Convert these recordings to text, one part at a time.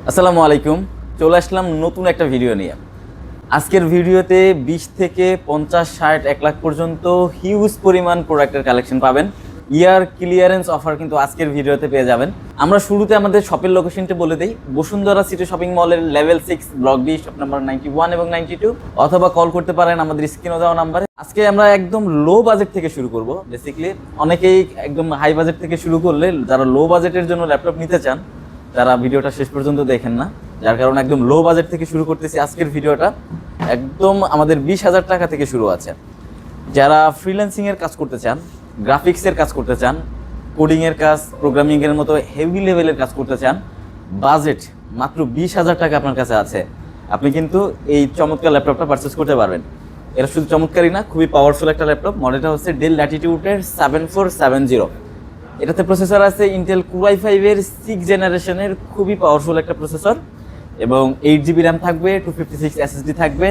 আসসালামু আলাইকুম। চলে আসলাম নতুন একটা ভিডিও নিয়ে। আজকের ভিডিওতে 20 থেকে 50, 60, 1 লাখ পর্যন্ত হিউজ পরিমাণ প্রোডাক্টের কালেকশন পাবেন। ইয়ার ক্লিয়ারেন্স অফার কিন্তু আজকের ভিডিওতে পেয়ে যাবেন। আমরা শুরুতে আমাদের শপের লোকেশনটা বলে দিই। বসুন্ধরা সিটি শপিং মলের level 6 block D shop number 91 এবং 92, অথবা কল করতে পারেন আমাদের স্ক্রিনে দেওয়া নাম্বারে। আজকে আমরা একদম লো বাজেট থেকে শুরু করব। বেসিক্যালি অনেকেই একদম হাই বাজেট থেকে শুরু করলে, যারা লো বাজেটের জন্য ল্যাপটপ নিতে চান তারা ভিডিওটা শেষ পর্যন্ত দেখেন না, যার কারণে একদম লো বাজেট থেকে শুরু করতেছি আজকের ভিডিওটা। একদম আমাদের 20,000 টাকা থেকে শুরু আছে। যারা ফ্রিল্যান্সিংয়ের কাজ করতে চান, গ্রাফিক্সের কাজ করতে চান, কোডিংয়ের কাজ, প্রোগ্রামিংয়ের মতো হেভি লেভেলের কাজ করতে চান, বাজেট মাত্র 20,000 টাকা আপনার কাছে আছে, আপনি কিন্তু এই চমৎকার ল্যাপটপটা পারচেস করতে পারবেন। এটা শুধু চমৎকারই না, খুবই পাওয়ারফুল একটা ল্যাপটপ। মডেলটা হচ্ছে ডেল ল্যাটিটিউডের 7470। এটাতে প্রসেসর আছে ইন্টেল Core i5 এর 6 জেনারেশনের খুবই পাওয়ারফুল একটা প্রসেসর, এবং 8 GB র্যাম থাকবে, 256 SSD থাকবে,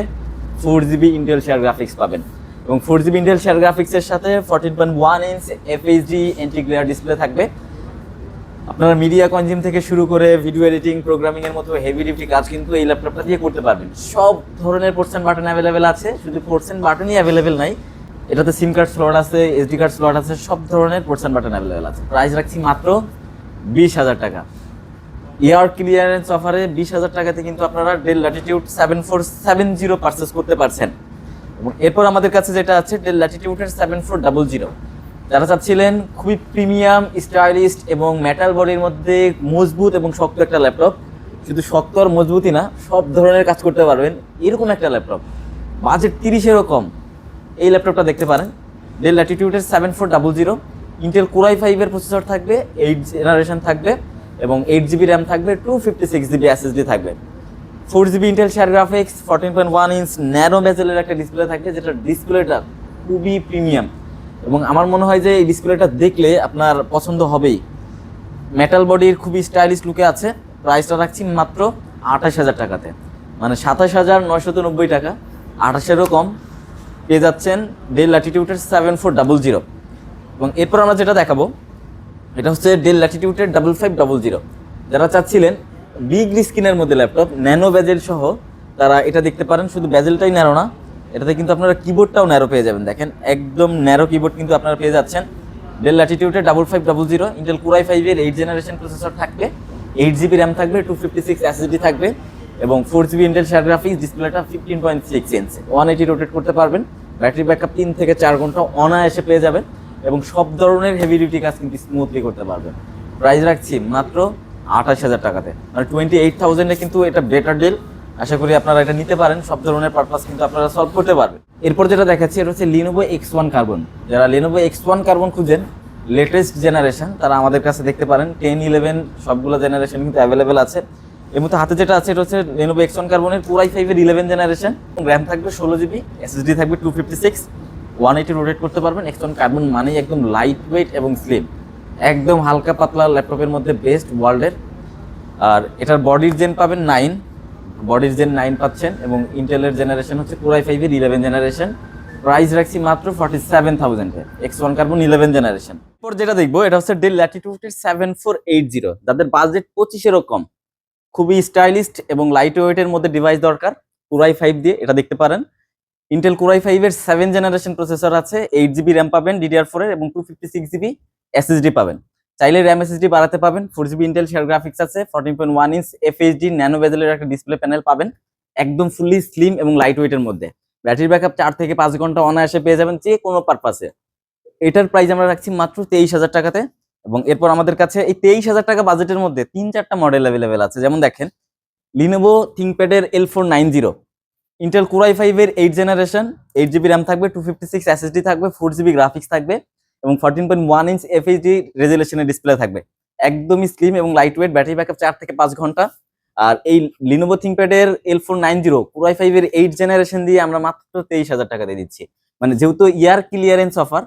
4 GB ইন্টেল শেয়ার গ্রাফিক্স পাবেন। এবং 4 GB ইন্টেল শেয়ার গ্রাফিক্সের সাথে 14.1 inch FHD anti glare display থাকবে। আপনারা মিডিয়া কনজিউম থেকে শুরু করে ভিডিও এডিটিং, প্রোগ্রামিং এর মতো হেভি ডিউটি কাজ কিন্তু এই ল্যাপটপটা দিয়ে করতে পারবেন। সব ধরনের পোর্টস এন্ড বাটন অ্যাভেলেবেল আছে, শুধু পোর্টস এন্ড বাটনই অ্যাভেলেবেল নাই, এটাতে সিম কার্ড স্লট আছে, SD কার্ড স্লট আছে, সব ধরনের পোর্টস এন্ড বাটন অ্যাভেলেবেল আছে। প্রাইস রাখছি মাত্র 20,000 টাকা। ইয়ার ক্লিয়ারেন্স অফারে 20,000 টাকাতে কিন্তু আপনারা ডেল ল্যাটিটিউড 7470 পারচেস করতে পারছেন। এবং এরপর আমাদের কাছে যেটা আছে ডেল ল্যাটিটিউডের 7400। যারা চাচ্ছিলেন খুবই প্রিমিয়াম, স্টাইলিস্ট এবং মেটাল বডির মধ্যে মজবুত এবং শক্ত একটা ল্যাপটপ, শুধু শক্ত আর মজবুতই না, সব ধরনের কাজ করতে পারবেন এরকম একটা ল্যাপটপ, বাজেট 30-এরও কম, এই ল্যাপটপটা দেখতে পারেন। ডেল ল্যাটিটিউডের 7400, ইন্টেল Core i5 এর প্রসেসর থাকবে, 8 জেনারেশন থাকবে, এবং 8 GB র্যাম থাকবে, 256 GB SSD থাকবে, 4 GB Intel share graphics, 14.1 inch narrow বেজেলের একটা ডিসপ্লে থাকবে, যেটা ডিসপ্লেটা খুবই প্রিমিয়াম, এবং আমার মনে হয় যে এই ডিসপ্লেটা দেখলে আপনার পছন্দ হবেই। মেটাল বডির খুবই স্টাইলিশ লুকে আছে। প্রাইসটা রাখছি মাত্র 28,000 টাকাতে, মানে 27,990 টাকা, 28-এরও কম পেয়ে যাচ্ছেন ডেল ল্যাটিটিউডের 7400। এবং এরপর আমরা যেটা দেখাবো এটা হচ্ছে ডেল ল্যাটিটিউডের 5500। যারা চাচ্ছিলেন বিগ স্ক্রিনের মধ্যে ল্যাপটপ, ন্যানো বেজেল সহ, তারা এটা দেখতে পারেন। শুধু বেজেলটাই ন্যারো না, এটাতে কিন্তু আপনারা কিবোর্ডটাও ন্যারো পেয়ে যাবেন। দেখেন একদম ন্যারো কিবোর্ড কিন্তু আপনারা পেয়ে যাচ্ছেন। ডেল ল্যাটিটিউডের 5500, ইন্টেল Core i5 এর 8 জেনারেশন প্রসেসর থাকবে, 8 GB র্যাম থাকবে, 256 SSD থাকবে, এবং 4 GB ইন্টেল শেয়ার গ্রাফিক্স, ডিসপ্লেটা 15.6 ইঞ্চ, 180 রোটেট করতে পারবেন। ব্যাটারি ব্যাকআপ 3 থেকে 4 ঘন্টা অনায়াসে পেয়ে যাবেন, এবং সব ধরনের হেভি ডিউটি কাজ কিন্তু স্মুথলি করতে পারবেন। প্রাইস রাখছি মাত্র 28,000 টাকাতে, মানে 28,000-এ কিন্তু এটা বেটার ডিল। আশা করি আপনারা এটা নিতে পারেন, সব ধরনের পারপাস কিন্তু আপনারা সলভ করতে পারবেন। এরপর যেটা দেখাচ্ছি এটা হচ্ছে Lenovo X1 Carbon। যারা Lenovo X1 Carbon খুঁজেন লেটেস্ট জেনারেশন, তারা আমাদের কাছে দেখতে পারেন। 10, 11 সবগুলো জেনারেশন কিন্তু অ্যাভেলেবেল আছে। এর মধ্যে হাতে যেটা আছে এটা হচ্ছে Lenovo X1 Carbon-এর Core i5 এর 11 জেনারেশন, র্যাম থাকবে 16 GB, SSD থাকবে 256, 180 রোটেট করতে পারবেন। X1 Carbon মানেই একদম লাইট ওয়েট এবং স্লিম, একদম হালকা পাতলা ল্যাপটপের মধ্যে বেস্ট ওয়ার্ল্ডের। আর এটার বডির জেন পাবেন 9, বডির জেন 9 পাচ্ছেন, এবং ইন্টেলের জেনারেশন হচ্ছে Core i5 এর 11 জেনারেশন। প্রাইস রাখছি মাত্র 47,000-এ, X1 Carbon 11 জেনারেশন। এরপর যেটা দেখবো এটা হচ্ছে ডেল ল্যাটিটিউডের 7480। যাদের বাজেট 25-এরও কম, খুবই স্টাইলিস্ট এবং লাইট ওয়েটের মধ্যে ডিভাইস দরকার, Core i5 দিয়ে এটা দেখতে পারেন। ইন্টেল Core i5 এর 7 জেনারেশন প্রসেসর আছে, 8 GB র্যাম পাবেন DDR4 এর, এবং 256 GB SSD পাবেন। চাইলে র্যাম SSD বাড়াতে পাবেন। 4 GB ইন্টেল শেয়ার গ্রাফিক্স আছে, 14.1 ইঞ্চ FHD ন্যানো বেজেলের একটা ডিসপ্লে প্যানেল পাবেন, একদম ফুললি স্লিম এবং লাইট ওয়েটের মধ্যে। ব্যাটারি ব্যাকআপ 4 থেকে 5 ঘন্টা অনায়াসে পেয়ে যাবেন যে কোনো পারপাসে। এটার প্রাইস আমরা রাখছি মাত্র 23,000 টাকাতে। এবং এরপর আমাদের কাছে এই 23,000 টাকা বাজেটের মধ্যে 3-4টা মডেল অ্যাভেলেবেল আছে। যেমন দেখেন Lenovo ThinkPad এর L490, ইন্টেল Core i5 এর 8 জেনারেশন, 8 GB র্যাম থাকবে, 256 SSD থাকবে, 4 GB গ্রাফিক্স থাকবে, এবং 14.1 ইঞ্চ FHD রেজোলিউশনের ডিসপ্লে থাকবে, একদমই স্লিম এবং লাইট ওয়েট, ব্যাটারি ব্যাকআপ 4 থেকে 5 ঘন্টা। আর এই Lenovo ThinkPad এর L490 Core i5 এর 8 জেনারেশন দিয়ে আমরা মাত্র 23,000 টাকা দিয়ে দিচ্ছি। মানে যেহেতু ইয়ার ক্লিয়ারেন্স অফার,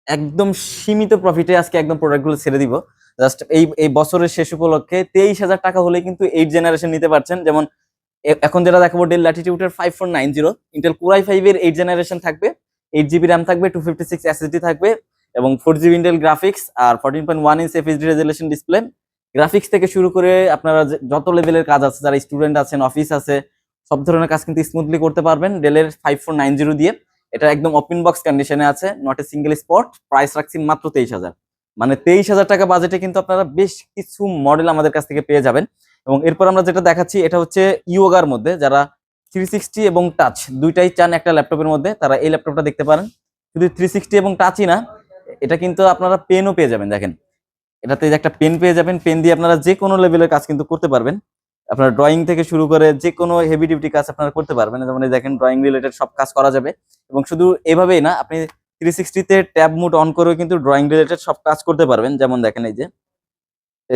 একদম সীমিত প্রফিটে আজকে একদম প্রোডাক্টগুলো ছেড়ে দিব। জাস্ট এই এই বছরের শেষ উপলক্ষে 23,000 টাকা হলে কিন্তু 8 জেনারেশন নিতে পারছেন। যেমন এখন যেটা দেখাবো ডেল ল্যাটিটিউডের 5490, ইন্টেল Core i5 এর 8 জেনারেশন থাকবে, 8 GB র্যাম থাকবে, 256 SSD থাকবে, এবং 4 GB ইন্টেল গ্রাফিক্স, আর 14.1 inch FHD resolution display, graphics থেকে শুরু করে আপনারা যত লেভেলের কাজ আছে, যারা স্টুডেন্ট আছেন, অফিস আছে, সব ধরনের কাজ কিন্তু স্মুথলি করতে পারবেন ডেলের 5490 দিয়ে। এটা একদম ওপেন বক্স কন্ডিশনে আছে, not a single spot. Price রাখছি মাত্র 23,000। মানে 23,000 টাকা বাজেটে কিন্তু আপনারা বেশ কিছু মডেল আমাদের কাছ থেকে পেয়ে যাবেন। এবং এরপর আমরা যেটা দেখাচ্ছি এটা হচ্ছে ইয়োগার মধ্যে, যারা 360 এবং টাচ দুইটাই চান একটা ল্যাপটপের মধ্যে, তারা এই ল্যাপটপটা দেখতে পারেন। শুধু 360 এবং টাচই না, এটা কিন্তু আপনারা পেনও পেয়ে যাবেন। দেখেন এটাতে যে একটা পেন পেয়ে যাবেন, পেন দিয়ে আপনারা যে কোনো লেভেলের কাজ কিন্তু করতে পারবেন। আপনার ড্রয়িং থেকে শুরু করে যে কোনো হেভি ডিউটি কাজ আপনারা করতে পারবেন। যেমন এই দেখেন ড্রয়িং রিলেটেড সব কাজ করা যাবে। এবং শুধু এভাবেই না, আপনি 360 তে ট্যাব মোড অন করেও কিন্তু ড্রয়িং রিলেটেড সব কাজ করতে পারবেন। যেমন দেখেন এই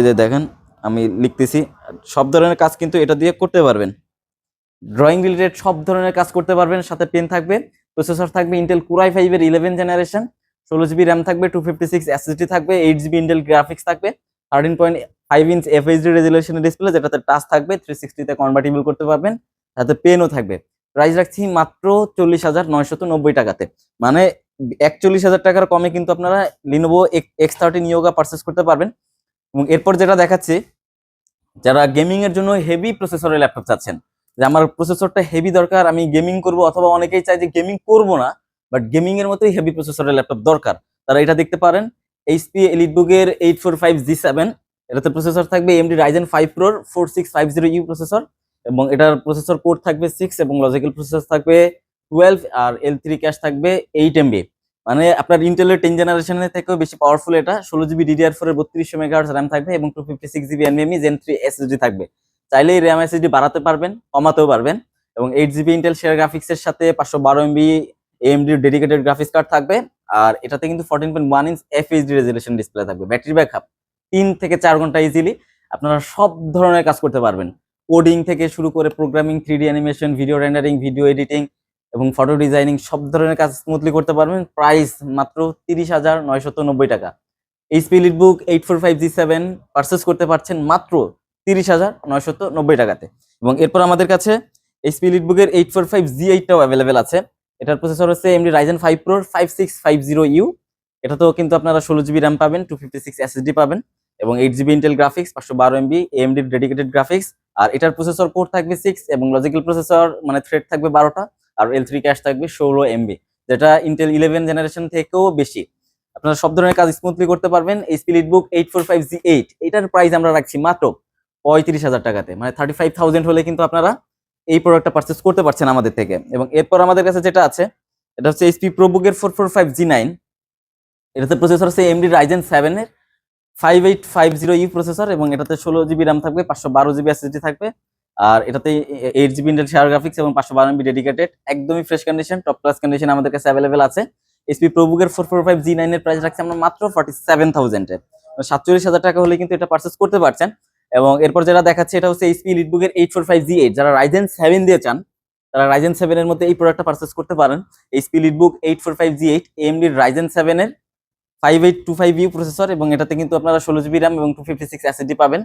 যে দেখেন আমি লিখতেছি, সব ধরনের কাজ কিন্তু এটা দিয়ে করতে পারবেন। ড্রয়িং রিলেটেড সব ধরনের কাজ করতে পারবেন। সাথে পেন থাকবে, প্রসেসর থাকবে ইন্টেল Core i5 এর 11 জেনারেশন, 16 জিবি র্যাম থাকবে, 256 এসএসডি থাকবে, 8 জিবি ইন্টেল গ্রাফিক্স থাকবে, 13.5 ইঞ্চ FHD রেজুলেশনের ডিসপ্লে যেটাতে টাচ থাকবে, 360 তে কনভার্টিবল করতে পারবেন, সাথে পেনও থাকবে। প্রাইস রাখছি মাত্র 40,990 টাকাতে। মানে 41,000 টাকার কমে কিন্তু আপনারা Lenovo X13 Yoga পারচেস করতে পারবেন। এবং এরপর যেটা দেখাচ্ছি, যারা গেমিং এর জন্য হেভি প্রসেসরের ল্যাপটপ চাচ্ছেন, যে আমার প্রসেসরটা হেভি দরকার, আমি গেমিং করব, অথবা অনেকেই চায় যে গেমিং করব না বাট গেমিং এর মতোই হেভি প্রসেসরের ল্যাপটপ দরকার, তারা এটা দেখতে পারেন। HP EliteBook এর 845G7, এটাতে প্রসেসর থাকবে AMD Ryzen 5 Pro 4650U processor, এবং এটার প্রসেসর কোর থাকবে 6 এবং লজিক্যাল প্রসেসর থাকবে 12, আর L3 ক্যাশ থাকবে 8 MB। মানে আপনার ইন্টেলের 10 জেনারেশনের থেকেও বেশি পাওয়ারফুল এটা। 16 জিবি DDR4 এর 3200 মেগাহার্টজ র্যাম থাকবে এবং 256 জিবি NVMe Gen 3 SSD থাকবে। চাইলেই র্যাম SSD বাড়াতে পারবেন, কমাতেও পারবেন। এবং 8 জিবি ইন্টেল শেয়ার গ্রাফিক্স এর সাথে 512 MB AMD dedicated graphics card থাকবে। আর এটাতে কিন্তু 14.1 ইঞ্চ FHD রেজুলেশন ডিসপ্লে থাকবে। ব্যাটারি ব্যাকআপ 3 থেকে 4 ঘন্টা ইজিলি। আপনারা সব ধরনের কাজ করতে পারবেন, কোডিং থেকে শুরু করে programming, 3D animation, video rendering, video editing এবং ফটো ডিজাইনিং সব ধরনের কাজ স্মুথলি করতে পারবেন। প্রাইস মাত্র 30,990 টাকা। HP EliteBook 845G7 পারচেস করতে পারছেন মাত্র 30,990 টাকাতে। এবং এরপর আমাদের কাছে HP EliteBook এর 845G8 টাও অ্যাভেলেবেল আছে। এটার প্রসেসর হচ্ছে AMD Ryzen 5 Pro 5650U। এটাতেও কিন্তু আপনারা 16 জিবি র্যাম পাবেন, 256 SSD পাবেন এবং 8 GB Intel graphics, 512 MB AMD dedicated graphics. আর এটার প্রসেসর কোর থাকবে 6 এবং লজিক্যাল প্রসেসর মানে থ্রেড থাকবে 12টা, আর L3 ক্যাশ থাকবে 16 MB, যেটা ইন্টেল 11 জেনারেশন থেকেও বেশি। আপনারা সব ধরনের কাজ স্মুথলি করতে পারবেন। HP EliteBook 845G8 এটার প্রাইস আমরা রাখছি মাত্র 35,000 টাকাতে। মানে 35,000 হলে কিন্তু আপনারা এই প্রোডাক্টটা পারচেস করতে পারছেন আমাদের থেকে। এবং এরপর আমাদের কাছে যেটা আছে এটা হচ্ছে HP ProBook এর 445G9। এটাতে প্রসেসর হচ্ছে AMD Ryzen 7 এর 5850U প্রসেসর এবং এটাতে 16 জিবি র্যাম থাকবে, 512 জিবি SSD থাকবে। আর এটাতে 8 জিবি ইন্টেল শেয়ার গ্রাফিক্স এবং 512 MB ডেডিকেটেড, একদমই fresh condition, top class condition আমাদের কাছে অ্যাভেলেবেল আছে। HP ProBook এর 445G9 এর প্রাইস রাখছি আমরা মাত্র 47,000 এ। 47,000 টাকা হলে কিন্তু এটা পারচেস করতে পারছেন। এবং এরপর যেটা দেখাচ্ছে এটা হচ্ছে HP EliteBook এর 845G8। যারা Ryzen 7 দিয়ে চান, তারা Ryzen 7 এর মধ্যে এই প্রোডাক্টটা পারচেস করতে পারেন। HP EliteBook 845G8 AMD Ryzen 7 এর 5825U প্রসেসর এবং এটাতে কিন্তু আপনারা 16 জিবি র্যাম এবং 256 SSD পাবেন।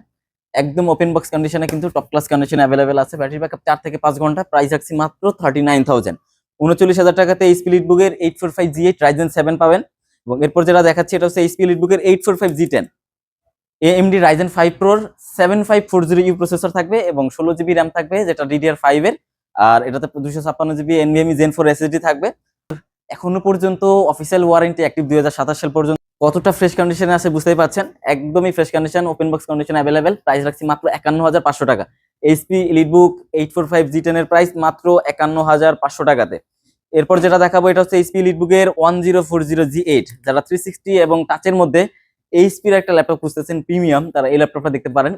একদম ওপেন বক্স কন্ডিশনে কিন্তু টপ ক্লাস কন্ডিশনে অ্যাভেলেবেল আছে। ব্যাটারি ব্যাকআপ 4 থেকে 5 ঘন্টা। প্রাইস রাখছি মাত্র 39,000। 39,000 টাকাতে HP EliteBook এর 845G8 Ryzen 7 পাবেন। এবং এরপর যেটা দেখাচ্ছি এটা হচ্ছে HP EliteBook এর 845G10 AMD Ryzen 5 Pro 7540U processor থাকবে এবং 16 জিবি র্যাম থাকবে যেটা DDR5 এর। আর এটাতে 256 জিবি NVMe Gen 4 SSD থাকবে। এখনো পর্যন্ত অফিসিয়াল ওয়ারেন্টি অ্যাক্টিভ 2027 সাল পর্যন্ত। কতটা ফ্রেশ কন্ডিশনে আছে বুঝতেই পারছেন, একদমই fresh condition, open box condition available. Price রাখছি মাত্র 51,500 টাকা। HP EliteBook 845G10 এর প্রাইস মাত্র 51,500 টাকাতে। এরপর যেটা দেখাবো এটা হচ্ছে HP EliteBook এর 1040G8। যারা 360 এবং টাচের মধ্যে HP-র একটা ল্যাপটপ খুঁজতেছেন প্রিমিয়াম, তারা এই ল্যাপটপটা দেখতে পারেন।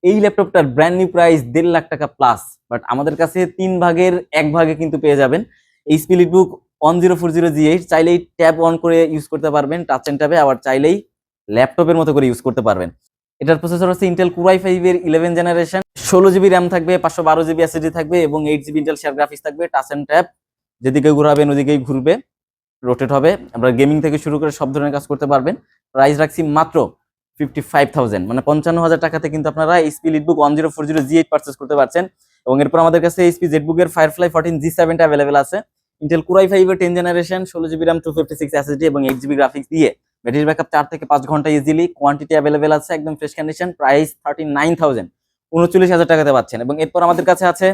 এই ল্যাপটপটার ব্র্যান্ড নিউ প্রাইস 1.5 লাখ টাকা প্লাস, বাট আমাদের কাছে 3 ভাগের 1 ভাগে কিন্তু পেয়ে যাবেন। HP EliteBook 1040G8 চাইলেই ট্যাব অন করে ইউজ করতে পারবেন টাচ এন্ড ট্যাবে, আবার চাইলেই ল্যাপটপের মতো করে ইউজ করতে পারবেন। এটার প্রসেসর হচ্ছে ইন্টেল Core i5 এর 11 জেনারেশন, 16 জিবি র্যাম থাকবে, 512 জিবি SSD থাকবে এবং 8 জিবি ইন্টেল শেয়ার গ্রাফিক্স থাকবে। টাচ এন্ড ট্যাব যেদিকে ঘোরাবেন ওদিকেই ঘুরবে, রোটেট হবে। আপনারা গেমিং থেকে শুরু করে সব ধরনের কাজ করতে পারবেন। প্রাইস রাখছি মাত্র 55,000, মানে 55,000 টাকাতে কিন্তু আপনারা HP EliteBook 1040G8 পারচেস করতে পারছেন। এবং এরপর আমাদের কাছে HP ZBook এর Firefly 14G7 টা অ্যাভেলেবেল আছে। ইন্টেল Core i5 এর 10 জেনারেশন, 16 জিবি র্যাম, 256 SSD এবং 8 জিবি গ্রাফিক্স দিয়ে ব্যাটারি ব্যাকআপ 4 থেকে 5 ঘন্টা ইজিলি, কোয়ান্টিটি অ্যাভেলেবেল আছে, একদম ফ্রেশ কন্ডিশন, প্রাইস 39,000, 39,000 টাকাতে পাচ্ছেন। এবং এরপর আমাদের কাছে আছে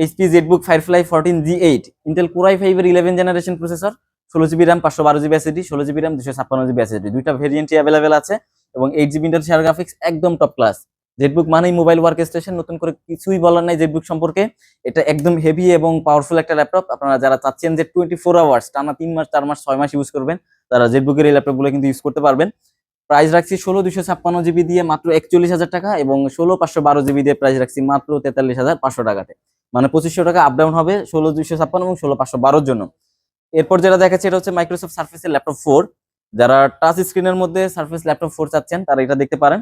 HP Jetbook firefly 14G8, Intel core i5 এর 11 generation processor, 16GB RAM, 512GB SSD, 16GB RAM, 256GB SSD, দুইটা ভেরিয়েন্টই অ্যাভেলেবেল আছে এবং 8GB ইন্টেল শেয়ার গ্রাফিক্স, একদম টপ ক্লাস। জেটবুক মানেই মোবাইল ওয়ার্ক স্টেশন, নতুন করে কিছুই বলার নাই জেটবুক সম্পর্কে। এটা একদম হেভি এবং পাওয়ারফুল একটা ল্যাপটপ। আপনারা যারা চাচ্ছেন যে 24 আওয়ার্স টানা 3 মাস 4 মাস 6 মাস ইউজ করবেন, তারা জেটবুকের এই ল্যাপটপগুলো কিন্তু ইউজ করতে পারবেন। প্রাইস রাখছি 16 256GB দিয়ে মাত্র 41,000 টাকা, এবং 16 512GB দিয়ে প্রাইস রাখছি মাত্র 43,500 টাকাতে। মানে 2500 টাকা আপ ডাউন হবে 16 256 এবং 16 512 জন্য। এরপর যেটা দেখাচ্ছি এটা হচ্ছে মাইক্রোসফট সার্ফেসের ল্যাপটপ 4। যারা টাচ স্ক্রিনের মধ্যে সার্ফেস ল্যাপটপ 4 চাচ্ছেন তারা এটা দেখতে পারেন।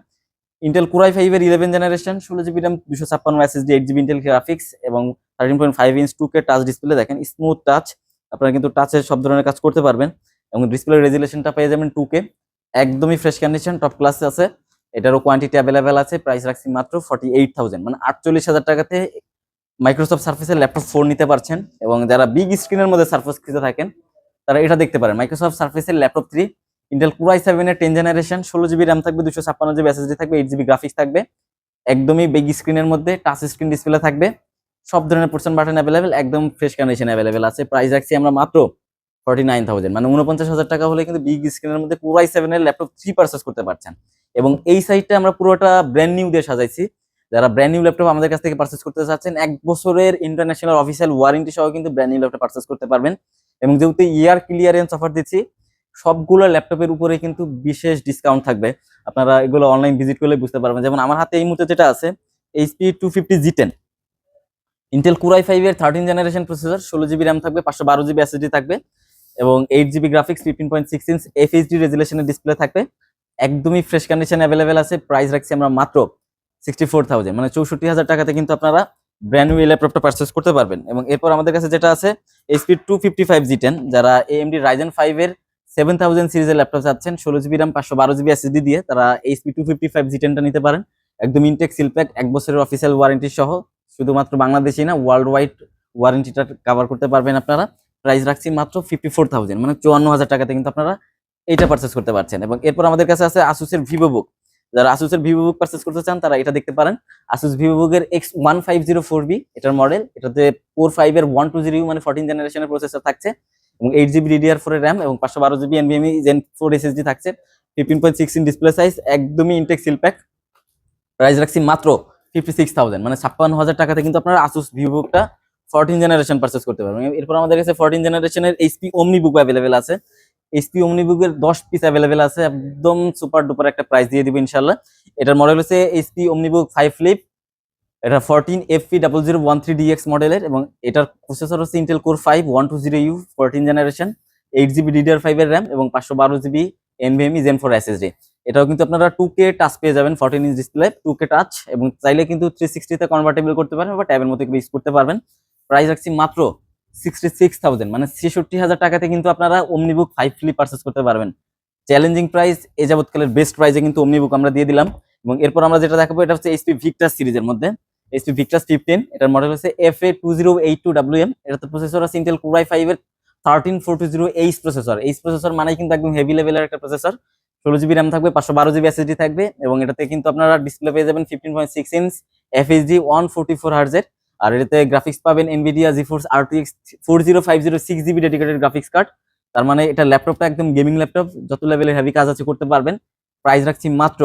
ইন্টেল কোর i5 এর 11 generation, 16GB RAM, 256 SSD, 8GB Intel graphics এবং 13.5 ইঞ্চ 2K টাচ ডিসপ্লে। দেখেন স্মুথ টাচ, আপনারা কিন্তু টাচে সব ধরনের কাজ করতে পারবেন এবং ডিসপ্লে রেজুলেশনটা পেয়ে যাবেন 2K, একদমই ফ্রেশ কন্ডিশন, টপ ক্লাসে আছে। এটারও কোয়ান্টিটি অ্যাভেলেবেল আছে, প্রাইস রাখছি মাত্র 48,000, মানে 48,000 টাকাতে মাইক্রোসফট সার্ফেসের ল্যাপটপ 4 নিতে পারছেন। এবং যারা বিগ স্ক্রিনের মধ্যে সার্ফেস খুঁজে থাকেন তারা এটা দেখতে পারেন, মাইক্রোসফট সার্ফেসের ল্যাপটপ 3, ইন্টেল কোর i7 এর 10 জেনারেশন, 16GB RAM থাকবে, 256GB SSD থাকবে, 8GB গ্রাফিক্স থাকবে, একদমই বিগ স্ক্রিনের মধ্যে টাচ স্ক্রিন ডিসপ্লে থাকবে, সব ধরনের পোর্শন বাটন অ্যাভেলেবেল, একদম ফ্রেশ কন্ডিশন অ্যাভেলেবেল আছে। প্রাইস রাখছি আমরা মাত্র 49,000, মানে 49,000 টাকা হলে কিন্তু বিগ স্ক্রিনের মধ্যে কোর i7 এর ল্যাপটপ 3 পারচেজ করতে পারছেন। এবং এই সাইটটা আমরা পুরোটা ব্র্যান্ড নিউ দিয়ে সাজাইছি। যারা ব্র্যান্ড নিউ ল্যাপটপ আমাদের কাছ থেকে পারচেজ করতে চাচ্ছেন, 1 বছরের ইন্টারন্যাশনাল অফিসিয়াল ওয়ারেন্টি সহ কিন্তু ব্র্যান্ড নিউ ল্যাপটপ পারচেজ করতে পারবেন। এবং যেহেতু ইয়ার ক্লিয়ারেন্স অফার দিচ্ছি, সবগুলো ল্যাপটপের উপরে কিন্তু বিশেষ ডিসকাউন্ট থাকবে। আপনারা এগুলো অনলাইন ভিজিট করলে বুঝতে পারবেন। যেমন আমার হাতে এই মুহূর্তে যেটা আছে HP 250 G10, Intel core i5 এর 13 জেনারেশন প্রসেসর, 16GB RAM থাকবে, 512GB SSD থাকবে এবং 8GB গ্রাফিক্স, 15.6 ইঞ্চ FHD রেজুলেশনের ডিসপ্লে থাকবে, একদমই ফ্রেশ কন্ডিশন অ্যাভেলেবেল আছে। প্রাইস রাখছি আমরা মাত্র 64,000, মানে 64,000 টাকাতে কিন্তু আপনারা ব্র্যান্ড নিউ ল্যাপটপটা পারচেজ করতে পারবেন। এবং এরপর আমাদের কাছে যেটা আছে HP 255 G10, যারা AMD Ryzen 5 এর 7000 সিরিজের ল্যাপটপ চাচ্ছেন, 16GB RAM, 512GB SSD দিয়ে, তারা HP 255 G10 টা নিতে পারেন। একদম ইনটেক সিলপ্যাক, 1 বছরের অফিসিয়াল ওয়ারেন্টি সহ, শুধুমাত্র বাংলাদেশি না ওয়ার্ল্ড ওয়াইড ওয়ারেন্টিটা কভার করতে পারবেন আপনারা। প্রাইস রাখছি মাত্র 54,000, মানে 54,000 টাকাতে কিন্তু আপনারা এইটা পারচেজ করতে পারছেন। এবং এরপর আমাদের কাছে আছে আসুসের ভিভোবুক। যারা আসুসের ভিভোবুক পারচেজ করতে চান তারা এটা দেখতে পারেন। আসুস ভিভোবুকের X1504B এটার মডেল, এটাতে কোর 5 এর 120U, মানে 14 জেনারেশনের প্রসেসর থাকছে এবং 8GB DDR4 এর RAM এবং 512GB NVMe Gen 4 SSD থাকছে, 15.6 ইঞ্চ ডিসপ্লে সাইজ, একদমই ইনটেক সিলপ্যাক। প্রাইস রাখছি মাত্র 56,000, মানে 56,000 টাকাতে কিন্তু আপনারা আসুস ভিভোবুকটা 14 জেনারেশন পারচেজ করতে পারবেন। এরপর আমাদের কাছে 14 জেনারেশনের HP ওমনিবুক অ্যাভেলেবেল আছে। HP ওমনিবুকের 10 পিস অ্যাভেলেবেল আছে, একদম সুপার ডুপার একটা প্রাইস দিয়ে দিব ইনশাআল্লাহ। এটার মডেল হচ্ছে HP ওমনিবুক 5 Flip, এটা 14FP0013DX মডেলের এবং এটার প্রসেসর হচ্ছে Intel core 5 120U 14 generation, 8GB DDR5 এর RAM এবং 512GB NVMe Gen 4 SSD। এটাও কিন্তু আপনারা 2K টাচ পেয়ে যাবেন, 14 ইঞ্চ ডিসপ্লে, 2K টাচ, এবং চাইলে কিন্তু 360 তে কনভার্টেবল করতে পারবেন বা ট্যাবের মতো ইউজ করতে পারবেন। প্রাইস রাখছি মাত্র 66,000, মানে 66,000 টাকাতে কিন্তু আপনারা ওমনিবুক 5 Flip পারচেজ করতে পারবেন। চ্যালেঞ্জিং প্রাইস, এ যাবৎকালের বেস্ট প্রাইসে কিন্তু ওমনিবুক আমরা দিয়ে দিলাম। এবং এরপর আমরা যেটা দেখাবো এটা হচ্ছে HP ভিক্টাস সিরিজের মধ্যে, HP ভিক্টাস 15, এটার মডেল হচ্ছে FA2082WM। এটাতে প্রসেসর আছে ইন্টেল কোর i5 এর 13420H প্রসেসর। H প্রসেসর মানে কিন্তু একদম হেভি লেভেলের একটা প্রসেসর, 16GB RAM থাকবে, 512GB SSD থাকবে এবং এটাতে কিন্তু আপনারা ডিসপ্লে পেয়ে যাবেন 15.6 ইঞ্চ FHD 144Hz এর। আর এটাতে গ্রাফিক্স পাবেন NVIDIA GeForce RTX 4050 6GB dedicated graphics card. তার মানে এটা ল্যাপটপটা একদম গেমিং ল্যাপটপ, যত লেভেলের হেভি কাজ আছে করতে পারবেন। প্রাইস রাখছি মাত্র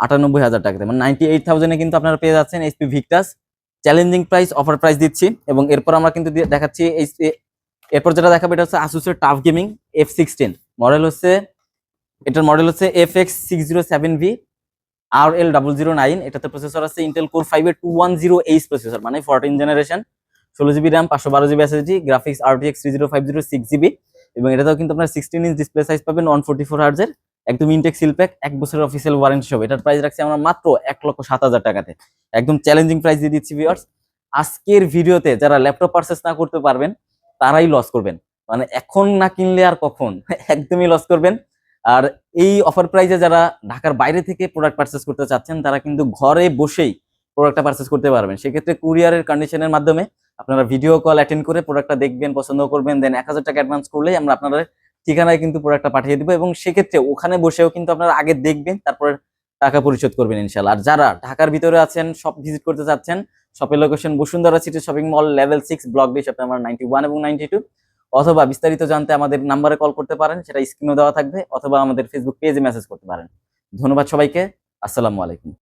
98,000 টাকাতে, মানে 98,000 এ কিন্তু আপনারা পেয়ে যাচ্ছেন HP Victus. Challenging price, offer price দিচ্ছি। এবং এরপর আমরা কিন্তু দেখাচ্ছি এরপর যেটা দেখাবো এটা হচ্ছে Asus এর টাফ গেমিং F16 মডেল হচ্ছে, এটার মডেল হচ্ছে FX607V RL009। এটাতে প্রসেসর আছে ইন্টেল কোর 5 এর 210H প্রসেসর, মানে 14 generation, 16GB RAM, 512GB SSD, graphics RTX 3050 6GB এবং এটাতেও কিন্তু আপনারা 16 ইঞ্চ ডিসপ্লে সাইজ পাবেন, 144Hz এর, একদম ইনটেক সিলপ্যাক, 1 বছরের অফিসিয়াল ওয়ারেন্টি সহ। এটার প্রাইস রাখছি আমরা মাত্র 1,07,000 টাকাতে, একদম চ্যালেঞ্জিং প্রাইস দিয়ে দিচ্ছি ভিউয়ার্স। আজকের ভিডিওতে যারা ল্যাপটপ পারচেজ না করতে পারবেন তারাই লস করবেন, মানে এখন না কিনলে আর কখন, একদমই লস করবেন। আর এই অফার প্রাইসে যারা ঢাকার বাইরে থেকে প্রোডাক্ট পারচেজ করতে চাচ্ছেন তারা কিন্তু ঘরে বসেই প্রোডাক্টটা পারচেজ করতে পারবেন। সেক্ষেত্রে কুরিয়ারের কন্ডিশনের মাধ্যমে আপনারা ভিডিও কল অ্যাটেন্ড করে প্রোডাক্টটা দেখবেন, পছন্দ করবেন, দেন 1,000 টাকা অ্যাডভান্স করলেই আমরা আপনাদের ঠিকানায় কিন্তু প্রোডাক্টটা পাঠিয়ে দিব, এবং সেক্ষেত্রে ওখানে বসেও কিন্তু আপনারা আগে দেখবেন, তারপরে টাকা পরিশোধ করবেন ইনশাল্লাহ। আর যারা ঢাকার ভিতরে আছেন, শপ ভিজিট করতে চাচ্ছেন, শপের location Bashundhara city shopping mall, level 6, block B, shop number 91 এবং 92। অথবা বিস্তারিত জানতে আমাদের নাম্বারে কল করতে পারেন, সেটা স্ক্রিনে দেওয়া থাকবে, অথবা আমাদের ফেসবুক পেজে মেসেজ করতে পারেন। ধন্যবাদ সবাইকে। আসসালামু আলাইকুম।